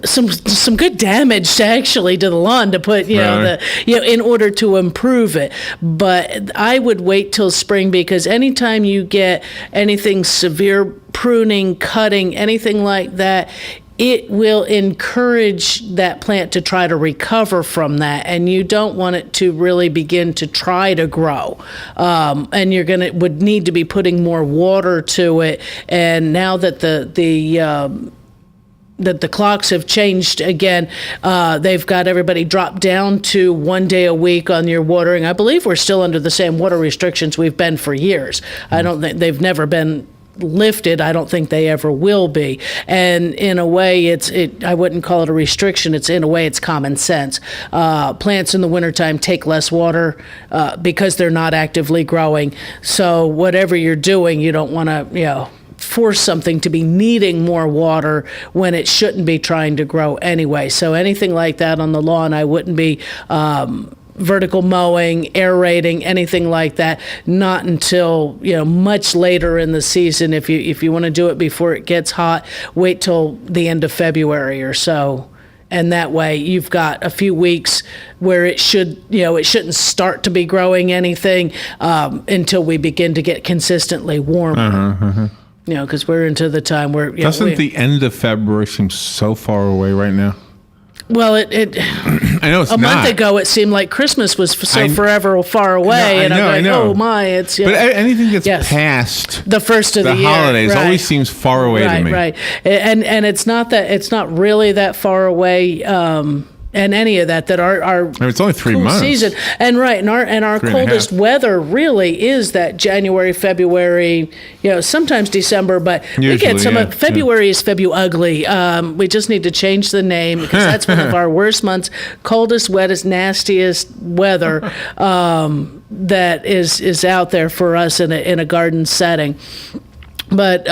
some good damage actually to the lawn to put in order to improve it. But I would wait till spring, because anytime you get anything severe, pruning, cutting, anything like that, it will encourage that plant to try to recover from that, and you don't want it to really begin to try to grow. And would need to be putting more water to it. And now that that the clocks have changed again, they've got everybody dropped down to 1 day a week on your watering. I believe we're still under the same water restrictions we've been for years. I don't think they've never been lifted. I don't think they ever will be. And in a way, I wouldn't call it a restriction. It's common sense. Plants in the wintertime take less water because they're not actively growing. So whatever you're doing, you don't want to, force something to be needing more water when it shouldn't be trying to grow anyway. So anything like that on the lawn, I wouldn't be vertical mowing, aerating, anything like that, not until much later in the season. If you want to do it before it gets hot, wait till the end of February or so. And that way you've got a few weeks where it shouldn't start to be growing anything until we begin to get consistently warmer. Because we're into the time where doesn't the end of February seem so far away right now? Well, I know it's a month ago it seemed like Christmas was forever far away, I'm like, oh my, it's but anything that's past the first of the year, holidays always seems far away to me. Right, and it's not really that far away. And any of that our it's only 3 cool months season, and our coldest weather really is that January, February, sometimes December, but usually, we get some of February is Ugly. We just need to change the name, because that's one of our worst months, coldest, wettest, nastiest weather that is out there for us in a garden setting. But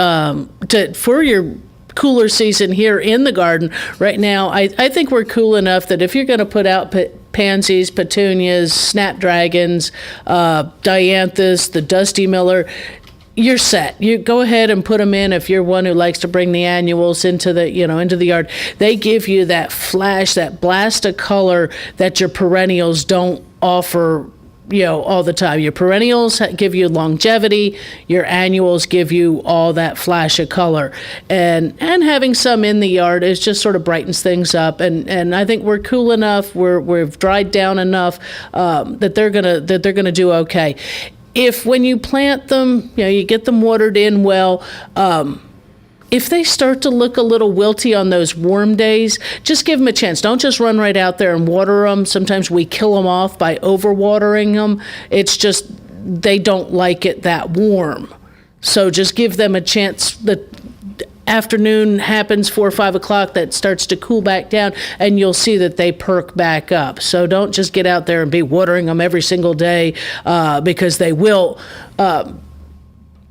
for your cooler season here in the garden right now, I think we're cool enough that if you're going to put out pansies, petunias, snapdragons, dianthus, the dusty miller, you're set. You go ahead and put them in. If you're one who likes to bring the annuals into the yard, they give you that flash, that blast of color that your perennials don't offer all the time. Your perennials give you longevity. Your annuals give you all that flash of color, and having some in the yard is just sort of brightens things up. And I think we're cool enough. We've dried down enough that they're gonna do okay. If when you plant them, you get them watered in well. If they start to look a little wilty on those warm days, just give them a chance. Don't just run right out there and water them. Sometimes we kill them off by overwatering them. It's just they don't like it that warm. So just give them a chance. The afternoon happens, 4 or 5 o'clock, that starts to cool back down, and you'll see that they perk back up. So don't just get out there and be watering them every single day, because they will.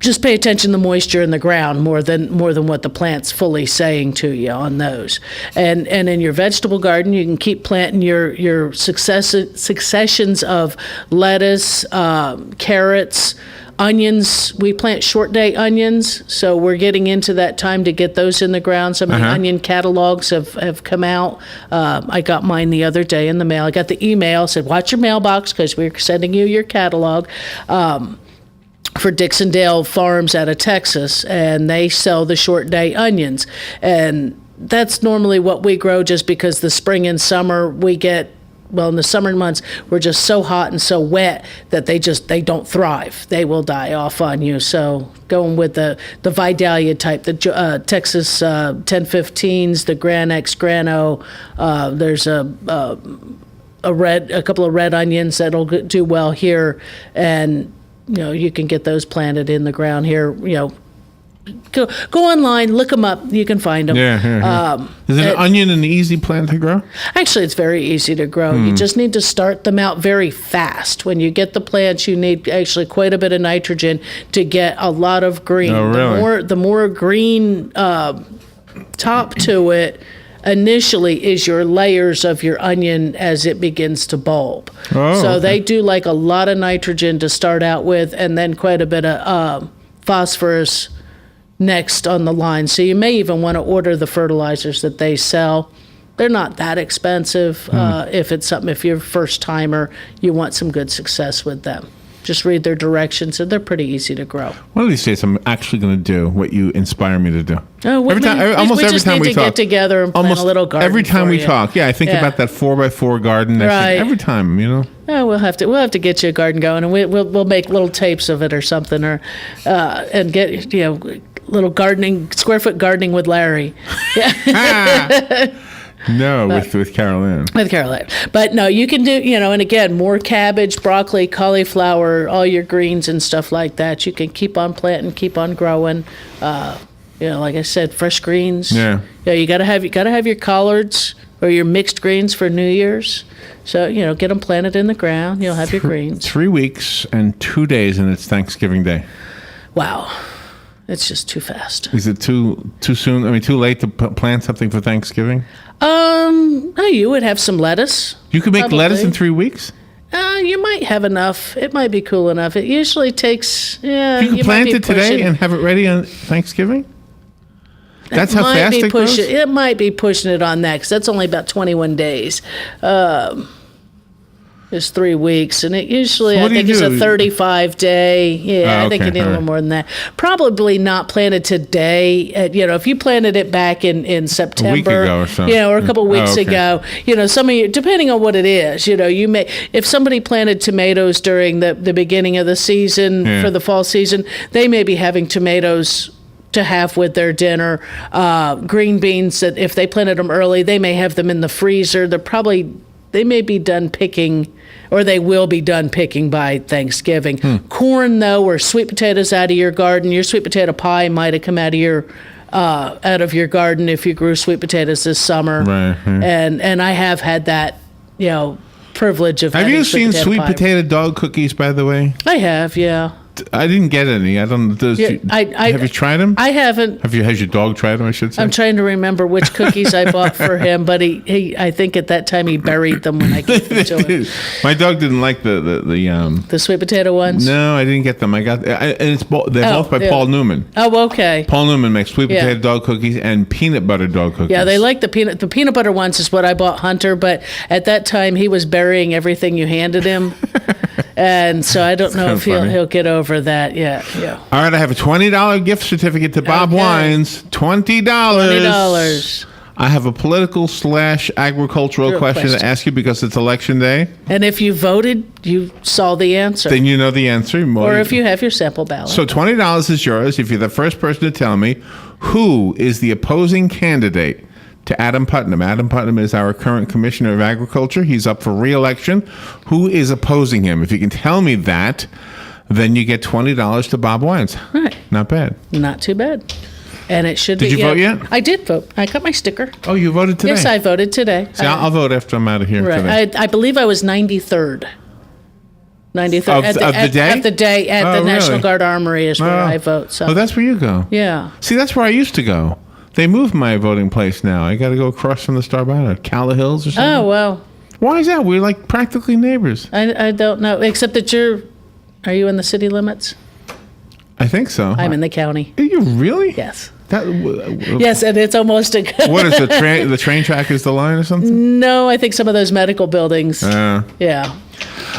Just pay attention to the moisture in the ground more than what the plant's fully saying to you on those. And in your vegetable garden, you can keep planting your successions of lettuce, carrots, onions. We plant short day onions, so we're getting into that time to get those in the ground. Some of the onion catalogs have come out. I got mine the other day in the mail. I got the email, said watch your mailbox because we're sending you your catalog. For Dixondale Farms out of Texas, and they sell the short day onions. And that's normally what we grow, just because the spring and summer we get, in the summer months, we're just so hot and so wet that they don't thrive. They will die off on you. So going with the Vidalia type, the Texas 1015s, the Gran X Grano, there's a couple of red onions that'll do well here, and you can get those planted in the ground here. Go online, look them up. You can find them. Is an onion an easy plant to grow? Actually, it's very easy to grow. You just need to start them out very fast. When you get the plants, you need actually quite a bit of nitrogen to get a lot of green. Oh, really? The more green top to it initially is your layers of your onion as it begins to bulb. They do like a lot of nitrogen to start out with, and then quite a bit of phosphorus next on the line. So you may even want to order the fertilizers that they sell. They're not that expensive. If you're a first timer, you want some good success with them. Just read their directions, and they're pretty easy to grow. One of these days, I'm actually going to do what you inspire me to do. Oh, almost every time we talk, get together and plant a little garden. Every time we you. talk, I think about that 4x4 garden. Right. Every time, Oh, we'll have to get you a garden going, and we'll make little tapes of it or something, or and get little gardening, square foot gardening with Larry. No, with Carol Ann. With Carol Ann. But no, you can do, and again, more cabbage, broccoli, cauliflower, all your greens and stuff like that. You can keep on planting, keep on growing. Like I said, fresh greens. Yeah. You gotta have your collards or your mixed greens for New Year's. So, get them planted in the ground. You'll have your greens. 3 weeks and 2 days, and it's Thanksgiving Day. Wow. It's just too fast. Is it too soon? I mean, too late to plant something for Thanksgiving? No, you would have some lettuce. You could make lettuce in 3 weeks? You might have enough. It might be cool enough. It usually takes, You can plant it today and have it ready on Thanksgiving? That's how fast it grows? It might be pushing it on that, because that's only about 21 days. It's 3 weeks, and it usually, I think, is a 35-day. Yeah, I think you need a little more than that. Probably not planted today. If you planted it back in September, a week ago or something, or a couple of weeks ago, some of you, depending on what it is, you may, if somebody planted tomatoes during the beginning of the season for the fall season, they may be having tomatoes to have with their dinner. Green beans, that if they planted them early, they may have them in the freezer. They may be done picking, or they will be done picking by Thanksgiving. Corn, though, or sweet potatoes out of your garden. Your sweet potato pie might have come out of your garden if you grew sweet potatoes this summer. Right. And I have had that, privilege of. Have you seen sweet pie. potato dog cookies? By the way, I have. Yeah. I didn't get any. I don't. Have you tried them? I haven't. Has your dog tried them? I should say. I'm trying to remember which cookies I bought for him, but he I think at that time he buried them when I gave them to him. My dog didn't like the sweet potato ones. No, I didn't get them. They're both by Paul Newman. Oh, okay. Paul Newman makes sweet potato dog cookies and peanut butter dog cookies. Yeah, they like the peanut butter ones is what I bought Hunter, but at that time he was burying everything you handed him. And so I don't know if he'll get over that yet. Yeah. All right, I have a $20 gift certificate to Bob Wines. $20. I have a political / agricultural question to ask you because it's election day. And if you voted, you saw the answer. Then you know the answer. Or if you have your sample ballot. So $20 is yours if you're the first person to tell me who is the opposing candidate to Adam Putnam. Adam Putnam is our current Commissioner of Agriculture. He's up for re-election. Who is opposing him? If you can tell me that, then you get $20 to Bob Wines. Right. Not bad. Not too bad. And it should be. Did you vote yet? I did vote. I got my sticker. Oh, you voted today? Yes, I voted today. See, I'll vote after I'm out of here today. I believe I was 93rd. 93rd. Of the day? At the day at the National really? Guard Armory is where I vote. So. That's where you go? Yeah. See, that's where I used to go. They moved my voting place now. I got to go across from the Star Banner, Calla Hills or something. Oh, well. Why is that? We're like practically neighbors. I don't know, except that are you in the city limits? I think so. I'm in the county. Are you really? Yes. Yes, and it's almost a... What is the train track is the line or something? No, I think some of those medical buildings. Yeah.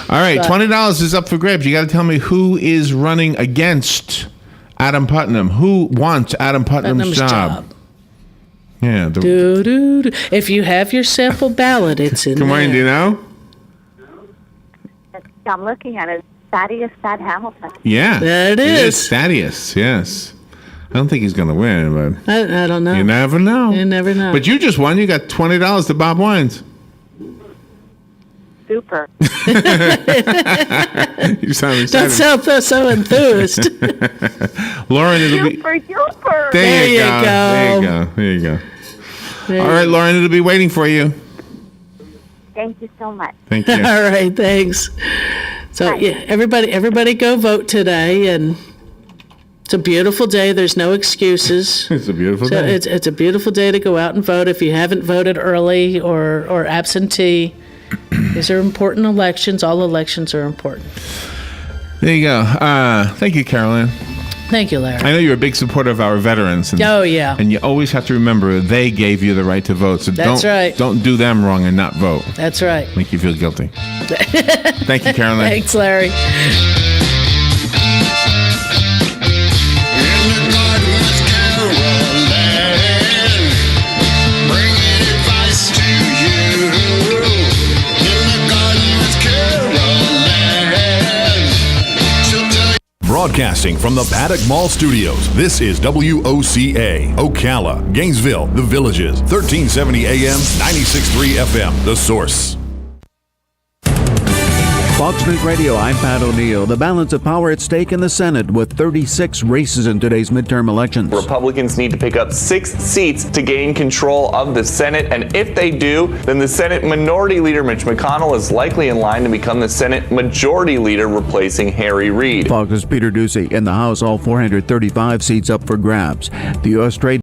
All right, $20 is up for grabs. You got to tell me who is running against Adam Putnam. Who wants Adam Putnam's job? Yeah. If you have your sample ballot, it's in Good morning, do you know? I'm looking at it. Thaddeus Hamilton. Yeah. There it is. Thaddeus, yes. I don't think he's going to win, but... I don't know. You never know. You never know. But you just won. You got $20 to Bob Wines. Super. You sound excited. Don't sound so enthused. Lauren, it'll be... Super duper. There you go. All right, Lauren, it'll be waiting for you. Thank you so much. Thank you. All right, thanks. So, yeah, everybody go vote today, and it's a beautiful day. There's no excuses. It's a beautiful day. It's a beautiful day to go out and vote. If you haven't voted early or absentee, these are important elections. All elections are important. There you go. Thank you, Carolyn. Thank you, Larry. I know you're a big supporter of our veterans. And, oh, yeah. And you always have to remember they gave you the right to vote. So don't do them wrong and not vote. That's right. Make you feel guilty. Thank you, Carolyn. Thanks, Larry. Broadcasting from the Paddock Mall Studios, this is WOCA, Ocala, Gainesville, The Villages, 1370 AM, 96.3 FM, The Source. Fox News Radio, I'm Pat O'Neill. The balance of power at stake in the Senate with 36 races in today's midterm elections. Republicans need to pick up 6 seats to gain control of the Senate, and if they do, then the Senate Minority Leader Mitch McConnell is likely in line to become the Senate Majority Leader, replacing Harry Reid. Fox's Peter Ducey. In the House, all 435 seats up for grabs. The U.S. Trade